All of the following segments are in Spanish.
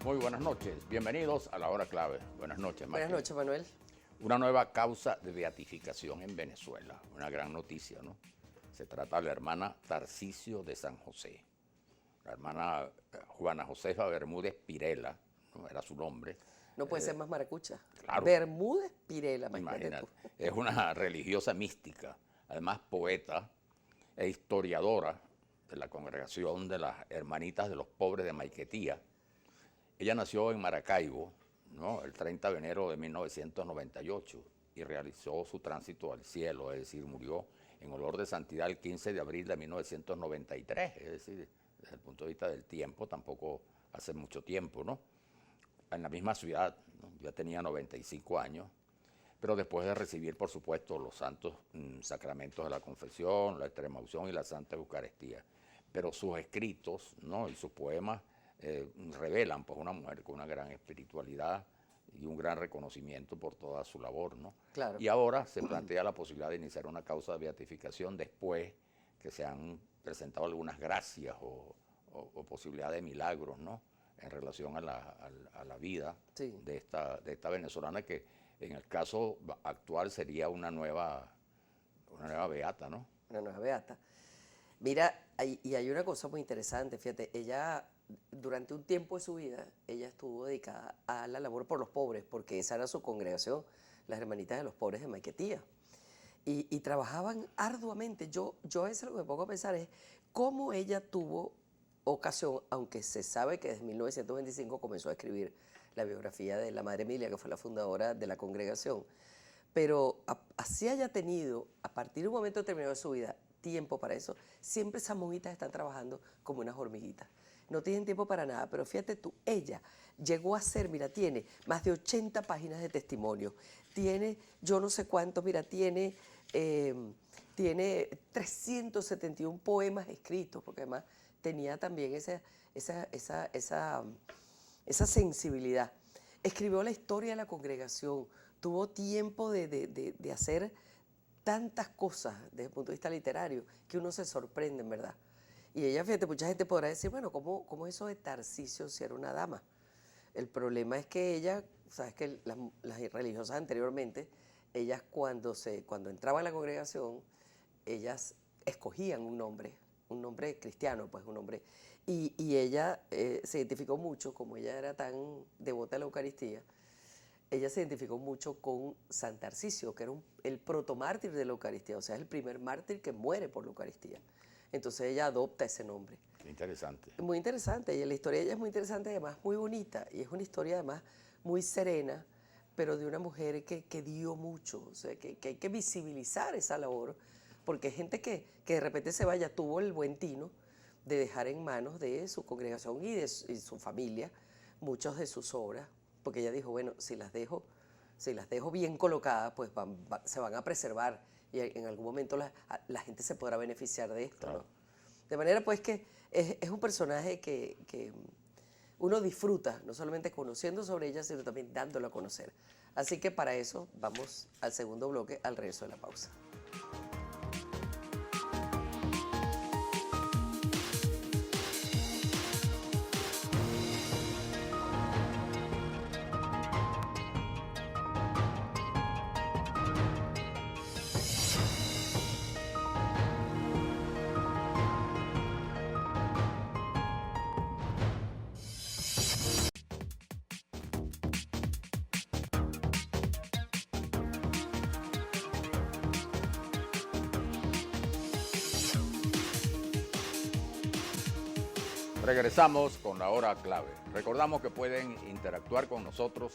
Muy buenas noches, bienvenidos a la hora clave. Buenas noches, Mike. Buenas noches, Manuel. Una nueva causa de beatificación en Venezuela, una gran noticia, ¿no? Se trata de la hermana Tarcisio de San José. La hermana Juana Josefa Bermúdez Pirela, ¿no? Era su nombre. No puede ser más maracucha. Claro. Bermúdez Pirela, Imagínate. Es una religiosa mística, además poeta e historiadora de la congregación de las Hermanitas de los Pobres de Maiquetía. Ella nació en Maracaibo, ¿no? El 30 de enero de 1998 y realizó su tránsito al cielo, es decir, murió en olor de santidad el 15 de abril de 1993, es decir, desde el punto de vista del tiempo, tampoco hace mucho tiempo, ¿no? En la misma ciudad, ¿no? Ya tenía 95 años, pero después de recibir, por supuesto, los santos sacramentos de la confesión, la extremaunción y la Santa Eucaristía. Pero sus escritos, ¿no? Y sus poemas revelan pues una mujer con una gran espiritualidad y un gran reconocimiento por toda su labor, ¿no? Claro. Y ahora se plantea la posibilidad de iniciar una causa de beatificación después que se han presentado algunas gracias o posibilidad de milagros, ¿no? En relación a la vida Sí. de esta venezolana que en el caso actual sería una nueva beata, ¿no? Una nueva beata. Mira, hay una cosa muy interesante, fíjate, ella durante un tiempo de su vida, ella estuvo dedicada a la labor por los pobres, porque esa era su congregación, las Hermanitas de los Pobres de Maiquetía. Y trabajaban arduamente. Yo a veces lo que me pongo a pensar es cómo ella tuvo ocasión, aunque se sabe que desde 1925 comenzó a escribir la biografía de la Madre Emilia, que fue la fundadora de la congregación, pero así haya tenido, a partir de un momento determinado de su vida, tiempo para eso, siempre esas monjitas están trabajando como unas hormiguitas. No tienen tiempo para nada, pero fíjate tú, ella llegó a ser, mira, tiene más de 80 páginas de testimonio, tiene yo no sé cuántos, mira, tiene 371 poemas escritos, porque además tenía también esa sensibilidad. Escribió la historia de la congregación, tuvo tiempo de hacer tantas cosas desde el punto de vista literario que uno se sorprende, en verdad. Y ella, fíjate, mucha gente podrá decir, bueno, ¿cómo eso de Tarcisio si era una dama? El problema es que ella, sabes que las religiosas anteriormente, ellas cuando entraban a la congregación, ellas escogían un nombre cristiano, pues un nombre. Y ella se identificó mucho, como ella era tan devota a la Eucaristía, ella se identificó mucho con San Tarcisio, que era el protomártir de la Eucaristía, o sea, es el primer mártir que muere por la Eucaristía. Entonces ella adopta ese nombre. Qué interesante. Muy interesante, y la historia de ella es muy interesante, además muy bonita, y es una historia además muy serena, pero de una mujer que dio mucho, o sea, que hay que visibilizar esa labor, porque hay gente que de repente se vaya, tuvo el buen tino de dejar en manos de su congregación y su familia muchas de sus obras, porque ella dijo, bueno, si las dejo bien colocadas, pues se van a preservar y en algún momento la gente se podrá beneficiar de esto, Claro. ¿no? De manera pues que es un personaje que uno disfruta, no solamente conociendo sobre ella, sino también dándolo a conocer. Así que para eso vamos al segundo bloque, al regreso de la pausa. Regresamos con la hora clave. Recordamos que pueden interactuar con nosotros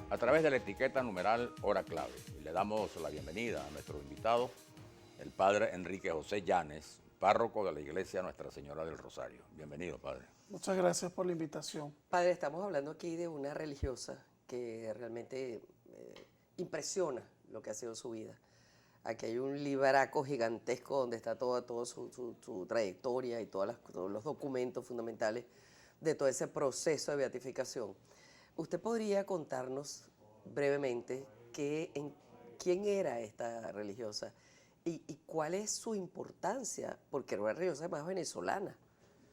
a través de la etiqueta numeral hora clave. Y le damos la bienvenida a nuestro invitado, el padre Enrique José Llanes, párroco de la iglesia Nuestra Señora del Rosario. Bienvenido, padre. Muchas gracias por la invitación. Padre, estamos hablando aquí de una religiosa que realmente impresiona lo que ha sido su vida. Aquí hay un libraco gigantesco donde está toda su trayectoria y todos los documentos fundamentales de todo ese proceso de beatificación. ¿Usted podría contarnos brevemente quién era esta religiosa y cuál es su importancia? Porque era una religiosa más venezolana.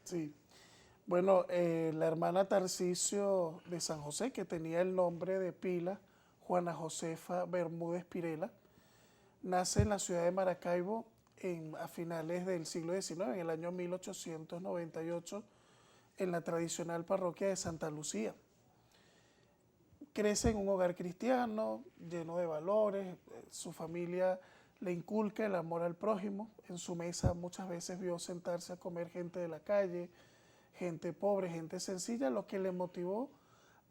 Sí. Bueno, la hermana Tarcisio de San José, que tenía el nombre de pila, Juana Josefa Bermúdez Pirela, nace en la ciudad de Maracaibo a finales del siglo XIX, en el año 1898, en la tradicional parroquia de Santa Lucía. Crece en un hogar cristiano, lleno de valores, su familia le inculca el amor al prójimo, en su mesa muchas veces vio sentarse a comer gente de la calle, gente pobre, gente sencilla, lo que le motivó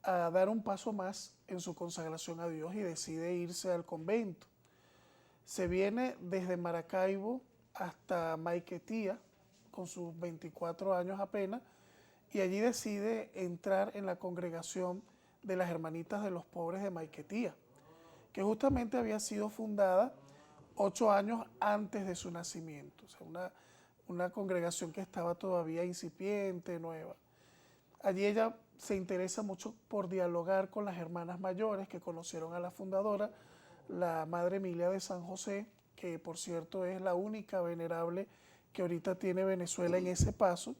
a dar un paso más en su consagración a Dios y decide irse al convento. Se viene desde Maracaibo hasta Maiquetía, con sus 24 años apenas, y allí decide entrar en la congregación de las Hermanitas de los Pobres de Maiquetía, que justamente había sido fundada 8 años antes de su nacimiento, o sea, una congregación que estaba todavía incipiente, nueva. Allí ella se interesa mucho por dialogar con las hermanas mayores que conocieron a la fundadora, la Madre Emilia de San José, que por cierto es la única venerable que ahorita tiene Venezuela en ese paso,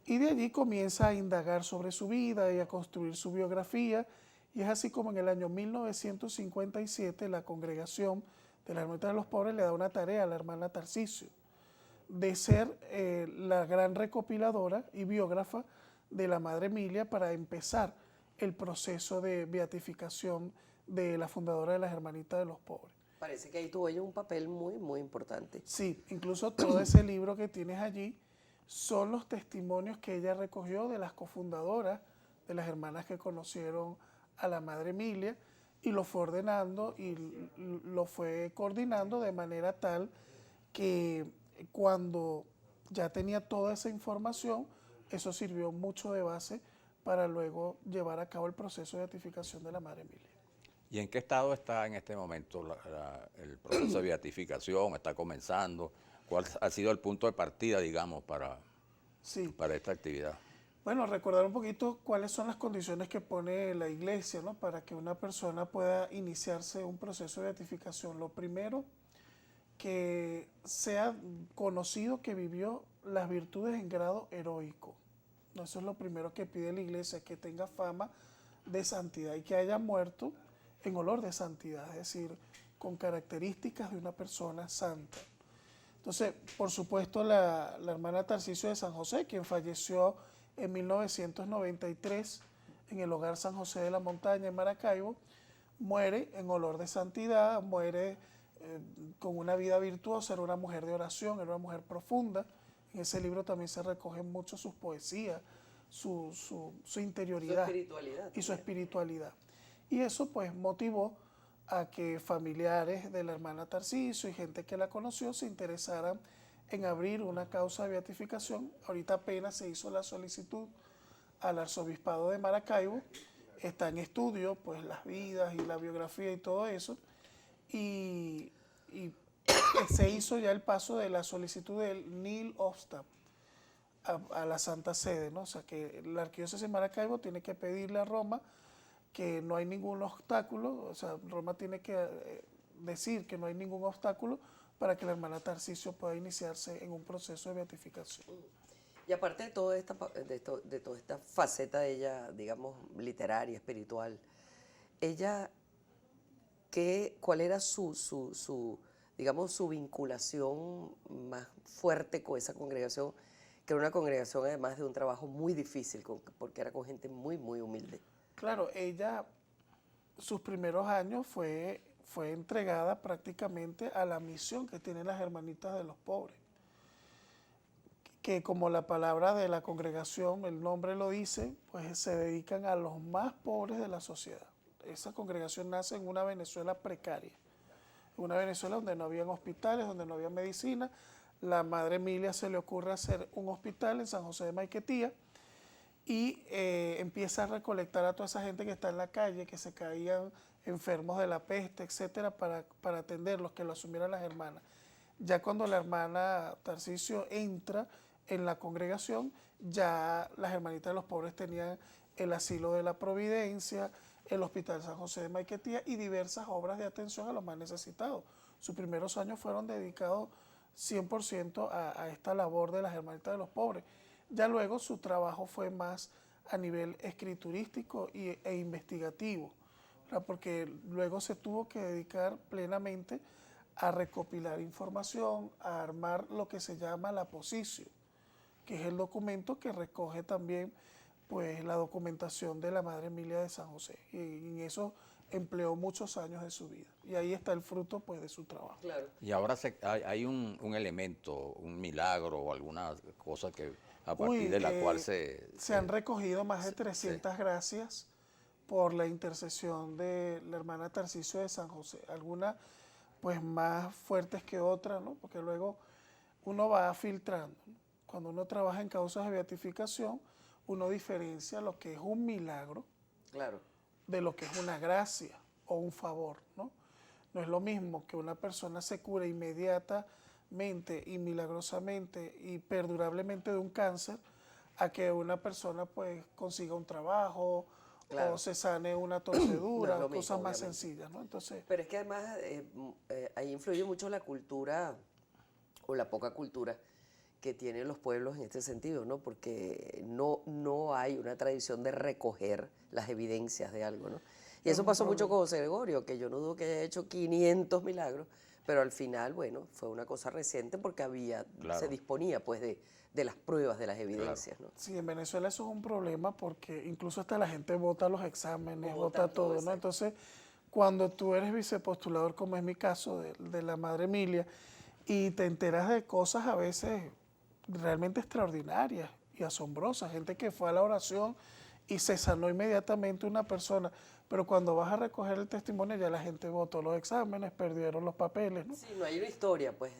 y de allí comienza a indagar sobre su vida y a construir su biografía, y es así como en el año 1957 la congregación de la Hermandad de los Pobres le da una tarea a la hermana Tarcisio, de ser la gran recopiladora y biógrafa de la Madre Emilia para empezar el proceso de beatificación de la fundadora de las Hermanitas de los Pobres. Parece que ahí tuvo ella un papel muy, muy importante. Sí, incluso todo ese libro que tienes allí son los testimonios que ella recogió de las cofundadoras, de las hermanas que conocieron a la Madre Emilia, y lo fue ordenando y lo fue coordinando de manera tal que cuando ya tenía toda esa información, eso sirvió mucho de base para luego llevar a cabo el proceso de beatificación de la Madre Emilia. ¿Y en qué estado está en este momento el proceso de beatificación? ¿Está comenzando? ¿Cuál ha sido el punto de partida, digamos, para esta actividad? Bueno, recordar un poquito cuáles son las condiciones que pone la Iglesia, ¿no?, para que una persona pueda iniciarse un proceso de beatificación. Lo primero, que sea conocido que vivió las virtudes en grado heroico. Eso es lo primero que pide la Iglesia, que tenga fama de santidad y que haya muerto en olor de santidad, es decir, con características de una persona santa. Entonces, por supuesto, la hermana Tarcisio de San José, quien falleció en 1993 en el Hogar San José de la Montaña en Maracaibo, muere en olor de santidad, muere con una vida virtuosa, era una mujer de oración, era una mujer profunda. En ese libro también se recogen mucho sus poesías, su interioridad y su espiritualidad. Y eso pues motivó a que familiares de la hermana Tarcisio y gente que la conoció se interesaran en abrir una causa de beatificación. Ahorita apenas se hizo la solicitud al arzobispado de Maracaibo, está en estudio pues las vidas y la biografía y todo eso, y se hizo ya el paso de la solicitud del nil obstat a la Santa Sede, ¿no? O sea que la Arquidiócesis de Maracaibo tiene que pedirle a Roma que no hay ningún obstáculo, o sea, Roma tiene que decir que no hay ningún obstáculo para que la hermana Tarcisio pueda iniciarse en un proceso de beatificación. Y aparte de toda esta faceta de ella, digamos, literaria, espiritual, ella, ¿cuál era digamos, su vinculación más fuerte con esa congregación, que era una congregación además de un trabajo muy difícil, porque era con gente muy, muy humilde? Claro, ella, sus primeros años fue entregada prácticamente a la misión que tienen las Hermanitas de los Pobres, que como la palabra de la congregación, el nombre lo dice, pues se dedican a los más pobres de la sociedad. Esa congregación nace en una Venezuela precaria, una Venezuela donde no habían hospitales, donde no había medicina. La Madre Emilia se le ocurre hacer un hospital en San José de Maiquetía y empieza a recolectar a toda esa gente que está en la calle, que se caían enfermos de la peste, etcétera, para atenderlos, que lo asumieran las hermanas. Ya cuando la hermana Tarcisio entra en la congregación, ya las Hermanitas de los Pobres tenían el Asilo de la Providencia, el Hospital San José de Maiquetía y diversas obras de atención a los más necesitados. Sus primeros años fueron dedicados 100% a esta labor de las Hermanitas de los Pobres. Ya luego su trabajo fue más a nivel escriturístico e investigativo, ¿verdad? Porque luego se tuvo que dedicar plenamente a recopilar información, a armar lo que se llama la posición, que es el documento que recoge también pues, la documentación de la Madre Emilia de San José. Y en eso empleó muchos años de su vida. Y ahí está el fruto pues, de su trabajo. Claro. Y ahora hay un elemento, un milagro o alguna cosa que a partir Uy, de la cual se han recogido más de 300 gracias por la intercesión de la hermana Tarcisio de San José. Algunas pues más fuertes que otras, ¿no? Porque luego uno va filtrando, ¿no? Cuando uno trabaja en causas de beatificación, uno diferencia lo que es un milagro Claro. de lo que es una gracia o un favor, ¿no? No es lo mismo que una persona se cure inmediatamente y milagrosamente y perdurablemente de un cáncer a que una persona pues consiga un trabajo Claro. o se sane una torcedura, No es lo mismo, cosas más obviamente. sencillas, ¿no? Entonces, Pero es que además ahí influye mucho la cultura o la poca cultura que tienen los pueblos en este sentido, ¿no? Porque no hay una tradición de recoger las evidencias de algo, ¿no? Y eso pasó mucho con José Gregorio, que yo no dudo que haya hecho 500 milagros, pero al final, bueno, fue una cosa reciente porque Claro. se disponía pues de las pruebas, de las evidencias, ¿no? sí, en Venezuela eso es un problema porque incluso hasta la gente vota los exámenes, Vota vota todo, todo, ¿no? exacto. Entonces, cuando tú eres vicepostulador, como es mi caso, de la Madre Emilia, y te enteras de cosas a veces realmente extraordinarias y asombrosas, gente que fue a la oración y se sanó inmediatamente una persona, pero cuando vas a recoger el testimonio ya la gente votó los exámenes, perdieron los papeles, ¿no? Sí, no hay una historia, pues,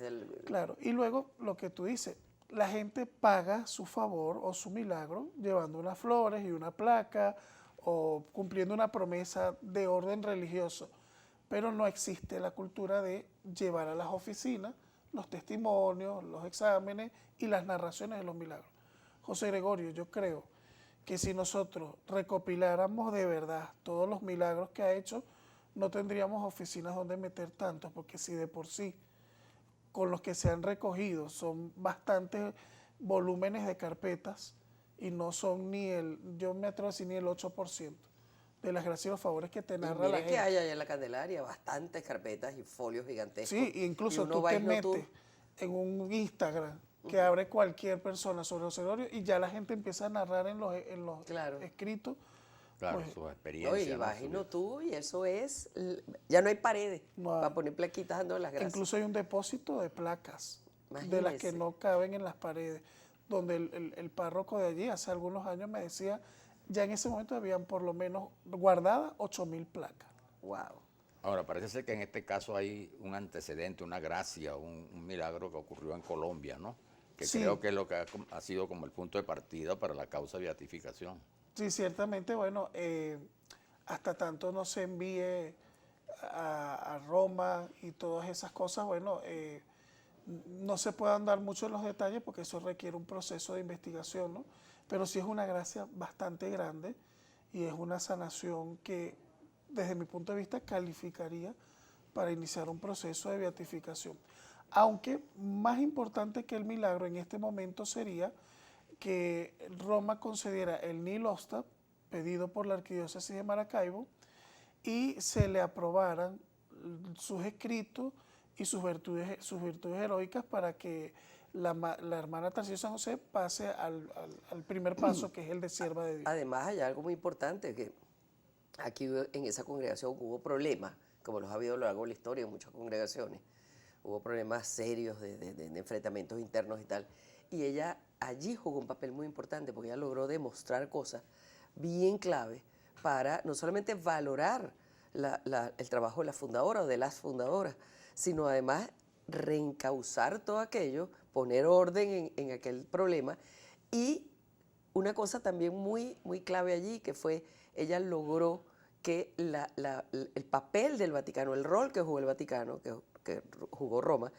Claro, y luego lo que tú dices, la gente paga su favor o su milagro llevando unas flores y una placa o cumpliendo una promesa de orden religioso, pero no existe la cultura de llevar a las oficinas los testimonios, los exámenes y las narraciones de los milagros. José Gregorio, yo creo que si nosotros recopiláramos de verdad todos los milagros que ha hecho, no tendríamos oficinas donde meter tantos, porque si de por sí con los que se han recogido son bastantes volúmenes de carpetas y no son yo me atrevo a decir ni el 8% de las gracias y los favores que te Y narra la mire que gente. hay allá en la Candelaria bastantes carpetas y folios gigantescos. Sí, incluso y uno tú va te en metes YouTube. en un Instagram que abre cualquier persona sobre José Gregorio y ya la gente empieza a narrar en los Claro. escritos. Claro, Pues, sus No, experiencias. y ¿no? imagino tú, y eso es, ya no hay paredes No hay. para poner plaquitas dando las gracias. Incluso hay un depósito de placas de las que Imagínese. no caben en las paredes, donde el párroco de allí hace algunos años me decía, ya en ese momento habían por lo menos guardadas 8.000 placas. Wow. Ahora, parece ser que en este caso hay un antecedente, una gracia, un milagro que ocurrió en Colombia, ¿no? Que Sí. creo que es lo que ha sido como el punto de partida para la causa de beatificación. Sí, ciertamente, bueno, hasta tanto no se envíe a Roma y todas esas cosas, bueno, no se puedan dar mucho en los detalles porque eso requiere un proceso de investigación, ¿no? Pero sí es una gracia bastante grande y es una sanación que, desde mi punto de vista, calificaría para iniciar un proceso de beatificación. Aunque más importante que el milagro en este momento sería que Roma concediera el Nihil Obstat, pedido por la Arquidiócesis de Maracaibo, y se le aprobaran sus escritos y sus virtudes heroicas para que la hermana Tarcisio de San José pase al primer paso, que es el de sierva de Dios. Además, hay algo muy importante, que aquí en esa congregación hubo problemas, como los ha habido a lo largo de la historia en muchas congregaciones. Hubo problemas serios de enfrentamientos internos y tal. Y ella allí jugó un papel muy importante porque ella logró demostrar cosas bien claves para no solamente valorar el trabajo de la fundadora o de las fundadoras, sino además reencauzar todo aquello, poner orden en aquel problema. Y una cosa también muy, muy clave allí, que fue, ella logró que el papel del Vaticano, el rol que jugó el Vaticano, que jugó Roma,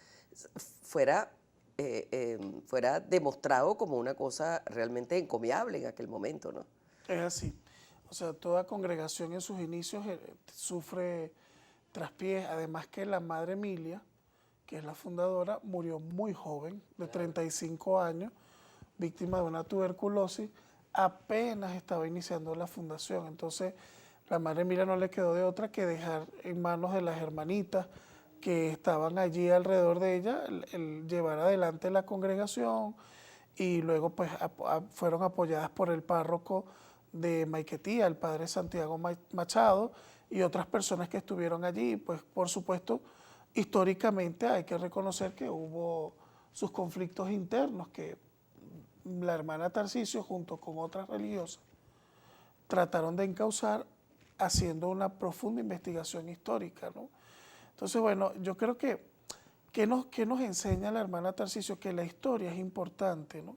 fuera demostrado como una cosa realmente encomiable en aquel momento, ¿no? Es así. O sea, toda congregación en sus inicios sufre traspiés. Además que la Madre Emilia, que es la fundadora, murió muy joven, de 35 años, víctima de una tuberculosis, apenas estaba iniciando la fundación. Entonces, la madre Emilia no le quedó de otra que dejar en manos de las hermanitas que estaban allí alrededor de ella, el llevar adelante la congregación, y luego pues fueron apoyadas por el párroco de Maiquetía, el padre Santiago Machado, y otras personas que estuvieron allí. Pues por supuesto, históricamente hay que reconocer que hubo sus conflictos internos, que la hermana Tarcisio junto con otras religiosas trataron de encauzar haciendo una profunda investigación histórica, ¿no? Entonces, bueno, yo creo que ¿qué nos enseña la hermana Tarcisio? Que la historia es importante, ¿no?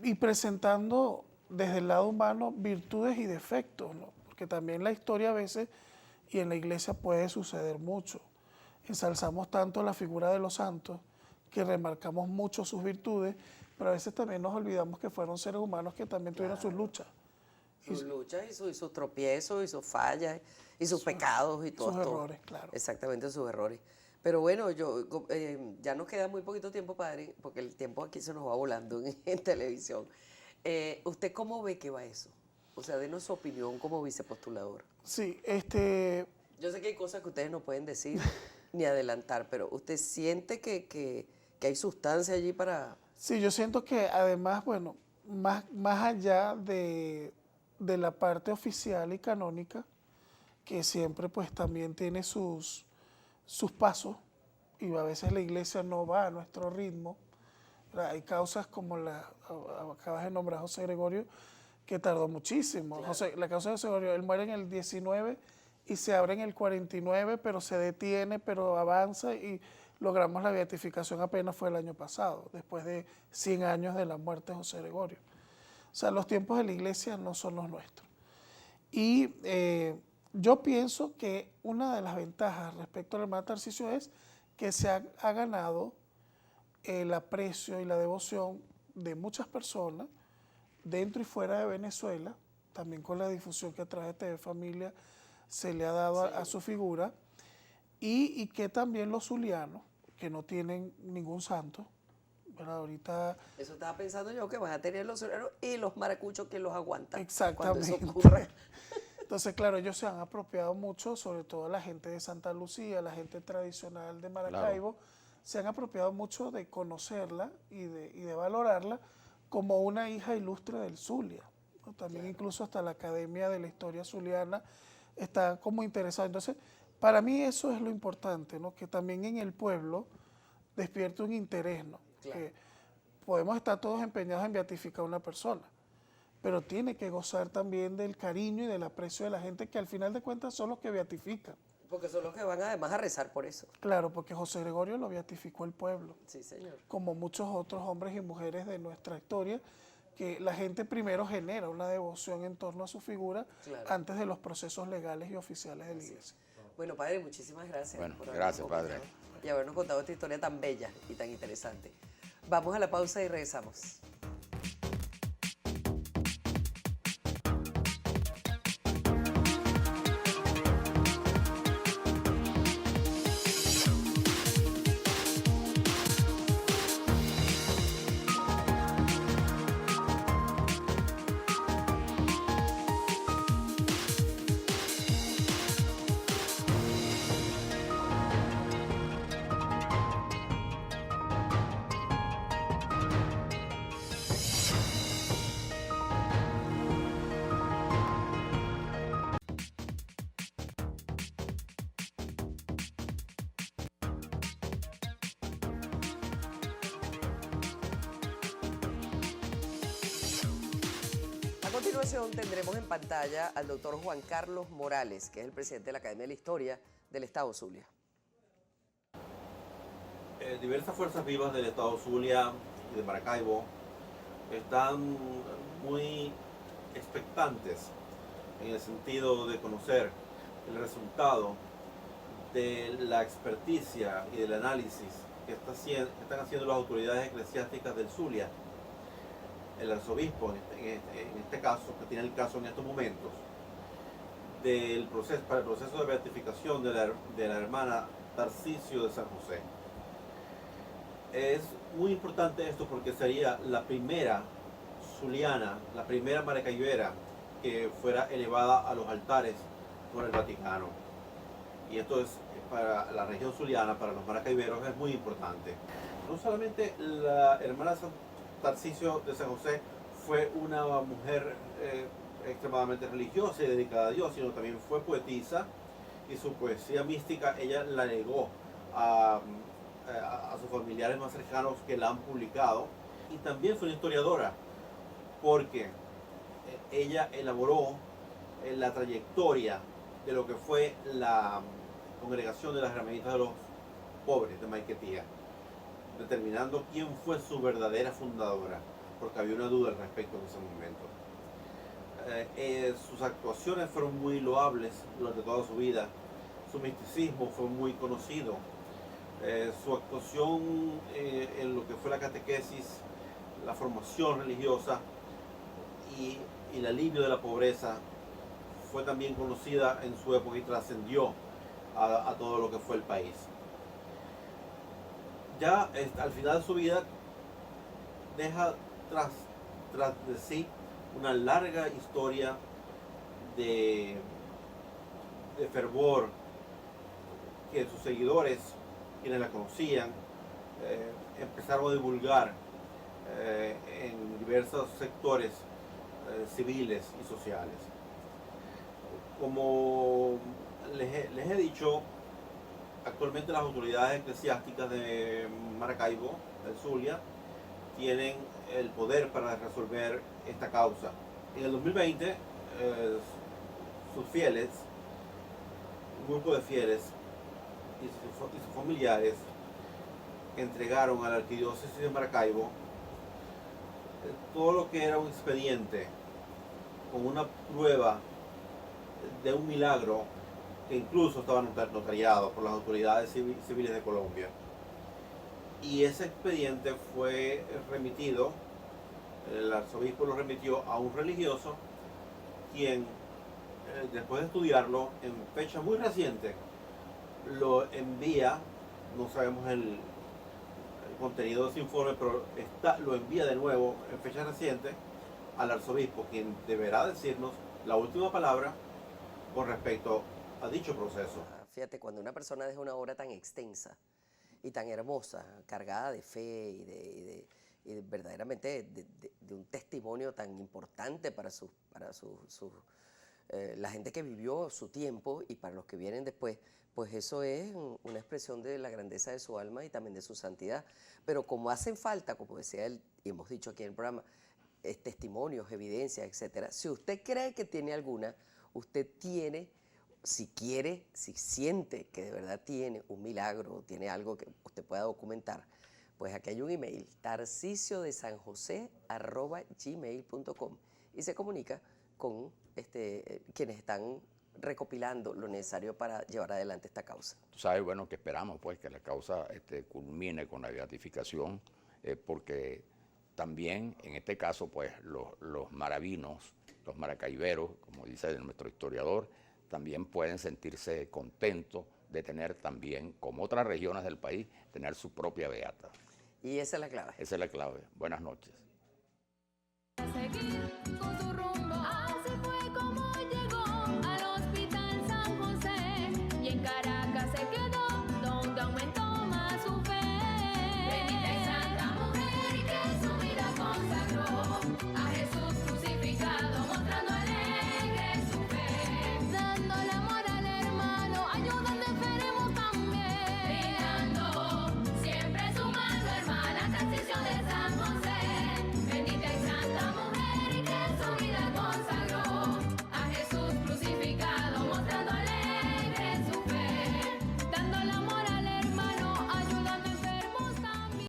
Y presentando desde el lado humano virtudes y defectos, ¿no? Porque también la historia a veces, y en la iglesia puede suceder mucho, ensalzamos tanto la figura de los santos que remarcamos mucho sus virtudes, pero a veces también nos olvidamos que fueron seres humanos que también tuvieron sus luchas. Sus luchas y sus tropiezos y sus fallas y sus pecados y todo. Sus errores, claro. Exactamente, sus errores. Pero bueno, ya nos queda muy poquito tiempo, padre, porque el tiempo aquí se nos va volando en televisión. ¿Usted cómo ve que va eso? O sea, denos su opinión como vicepostulador. Sí, Yo sé que hay cosas que ustedes no pueden decir ni adelantar, pero ¿usted siente que hay sustancia allí para...? Sí, yo siento que además, bueno, más allá de la parte oficial y canónica, que siempre pues también tiene sus pasos, y a veces la iglesia no va a nuestro ritmo. Hay causas como acabas de nombrar, José Gregorio, que tardó muchísimo. Claro. La causa de José Gregorio, él muere en el 19 y se abre en el 49, pero se detiene, pero avanza, y logramos la beatificación apenas fue el año pasado, después de 100 años de la muerte de José Gregorio. O sea, los tiempos de la iglesia no son los nuestros. Y yo pienso que una de las ventajas respecto al hermano Tarcisio es que se ha ganado el aprecio y la devoción de muchas personas dentro y fuera de Venezuela, también con la difusión que a través de TV Familia se le ha dado a su figura, y que también los zulianos, que no tienen ningún santo, pero ahorita... Eso estaba pensando yo, que van a tener los zulianos y los maracuchos que los aguantan. Exactamente. Cuando eso ocurra. Entonces, claro, ellos se han apropiado mucho, sobre todo la gente de Santa Lucía, la gente tradicional de Maracaibo, claro, se han apropiado mucho de conocerla y de valorarla como una hija ilustre del Zulia, ¿no? También claro, incluso hasta la Academia de la Historia Zuliana está como interesada. Entonces, para mí eso es lo importante, ¿no? Que también en el pueblo despierte un interés, ¿no? Claro. Que podemos estar todos empeñados en beatificar a una persona, pero tiene que gozar también del cariño y del aprecio de la gente, que al final de cuentas son los que beatifican. Porque son los que van además a rezar por eso. Claro, porque José Gregorio lo beatificó el pueblo. Sí, señor. Como muchos otros hombres y mujeres de nuestra historia, que la gente primero genera una devoción en torno a su figura, claro, antes de los procesos legales y oficiales de la iglesia. Bueno, padre, muchísimas gracias. Bueno, gracias, padre. Y habernos contado esta historia tan bella y tan interesante. Vamos a la pausa y regresamos. A continuación tendremos en pantalla al doctor Juan Carlos Morales, que es el presidente de la Academia de la Historia del Estado Zulia. Diversas fuerzas vivas del Estado Zulia y de Maracaibo están muy expectantes en el sentido de conocer el resultado de la experticia y del análisis que están haciendo las autoridades eclesiásticas del Zulia. El arzobispo, en este caso, que tiene el caso en estos momentos, para el proceso de beatificación de la hermana Tarcisio de San José. Es muy importante esto porque sería la primera zuliana, la primera maracaibera que fuera elevada a los altares por el Vaticano. Y esto es para la región zuliana, para los maracaiberos, es muy importante. No solamente la hermana Tarcisio de San José fue una mujer extremadamente religiosa y dedicada a Dios, sino también fue poetisa, y su poesía mística ella la legó a sus familiares más cercanos que la han publicado, y también fue una historiadora porque ella elaboró la trayectoria de lo que fue la congregación de las Hermanitas de los Pobres de Maiquetía, determinando quién fue su verdadera fundadora, porque había una duda al respecto en ese momento. Sus actuaciones fueron muy loables durante toda su vida, su misticismo fue muy conocido, su actuación en lo que fue la catequesis, la formación religiosa y el alivio de la pobreza fue también conocida en su época y trascendió a todo lo que fue el país. Ya al final de su vida deja tras de sí una larga historia de fervor que sus seguidores, quienes la conocían, empezaron a divulgar en diversos sectores civiles y sociales. Como les he dicho, actualmente las autoridades eclesiásticas de Maracaibo, del Zulia, tienen el poder para resolver esta causa. En el 2020, sus fieles, un grupo de fieles y sus familiares entregaron a la arquidiócesis de Maracaibo todo lo que era un expediente con una prueba de un milagro que incluso estaba notariado por las autoridades civiles de Colombia. Y ese expediente fue remitido, el arzobispo lo remitió a un religioso, quien después de estudiarlo en fecha muy reciente, lo envía, no sabemos el contenido de ese informe, pero lo envía de nuevo en fecha reciente al arzobispo, quien deberá decirnos la última palabra con respecto a dicho proceso. Fíjate, cuando una persona deja una obra tan extensa y tan hermosa, cargada de fe y verdaderamente de un testimonio tan importante para la gente que vivió su tiempo y para los que vienen después, pues eso es una expresión de la grandeza de su alma y también de su santidad. Pero como hacen falta, como decía él, y hemos dicho aquí en el programa, testimonios, evidencias, etcétera. Si usted cree que tiene alguna, usted tiene, si quiere, si siente que de verdad tiene un milagro, tiene algo que usted pueda documentar, pues aquí hay un email, tarcisiodesanjose@gmail.com, y se comunica con quienes están recopilando lo necesario para llevar adelante esta causa. Tú sabes, bueno, que esperamos pues que la causa culmine con la beatificación, porque también en este caso pues los maravinos, los maracaiberos, como dice nuestro historiador, también pueden sentirse contentos de tener también, como otras regiones del país, tener su propia beata. Y esa es la clave. Esa es la clave. Buenas noches.